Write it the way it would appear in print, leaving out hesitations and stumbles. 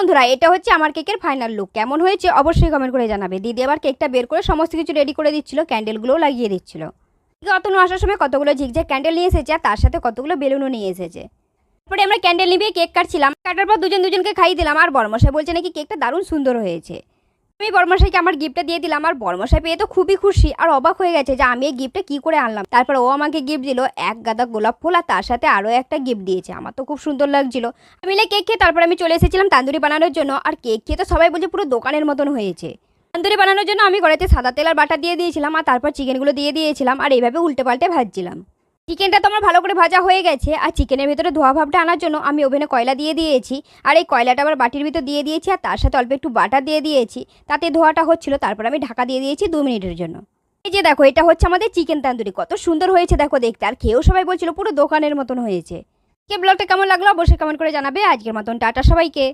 বন্ধুরা, এটা হচ্ছে আমার কেকের ফাইনাল লুক। কেমন হয়েছে অবশ্যই কমেন্ট করে জানাবে। দিদি আবার কেকটা বের করে সমস্ত কিছু রেডি করে দিচ্ছিল, ক্যান্ডেলগুলোও লাগিয়ে দিচ্ছিল। অতনু আসার সময় কতগুলো ঝিকঝ্যাক ক্যান্ডেল নিয়ে এসেছে আর তার সাথে কতগুলো বেলুনও নিয়ে এসেছে। তারপরে আমরা ক্যান্ডেল নিভিয়ে কেক কাটছিলাম। কাটার পর দুজনকে খাইয়ে দিলাম। আর বড়মশাই বলছে নাকি কেকটা দারুণ সুন্দর হয়েছে। আমি বড়মশাইকে আমার গিফটটা দিয়ে দিলাম। আর বড়মশাই পেয়ে তো খুবই খুশি আর অবাক হয়ে গেছে যে আমি এই গিফটটা কি করে আনলাম। তারপর ও আমাকে গিফট দিল এক গাদা গোলাপ ফুল আর তার সাথে আরও একটা গিফট দিয়েছে। আমার তো খুব সুন্দর লাগছিল। আমি কেক খেয়ে তারপর আমি চলে এসেছিলাম তান্দুরি বানানোর জন্য। আর কেক খেয়ে তো সবাই বলছে পুরো দোকানের মতন হয়েছে। তান্দুরি বানানোর জন্য আমি কড়াইতে সাদা তেল আর বাটার দিয়ে দিয়েছিলাম আর তারপর চিকেনগুলো দিয়ে দিয়েছিলাম আর এইভাবে উল্টে পাল্টে ভাজছিলাম। চিকেনটা তো আমার ভালো করে ভাজা হয়ে গেছে। আর চিকেনের ভিতরে ধোয়া ভাবটা আনার জন্য আমি ওভেনে কয়লা দিয়ে দিয়েছি। আর এই কয়লাটা আবার বাটির ভিতর দিয়ে দিয়েছি আর তার সাথে অল্প একটু বাটার দিয়ে দিয়েছি, তাতে ধোয়াটা হচ্ছিল। তারপর আমি ঢাকা দিয়ে দিয়েছি 2 মিনিটের জন্য। এই যে দেখো, এটা হচ্ছে আমাদের চিকেন তান্দুরি। কত সুন্দর হয়েছে দেখো দেখতে। আর খেয়েও সবাই বলছিল পুরো দোকানের মতন হয়েছে। কে ব্লগটা কেমন লাগলো অবশ্যই কমেন্ট করে জানাবে। আজকের মতন টাটা সবাইকে।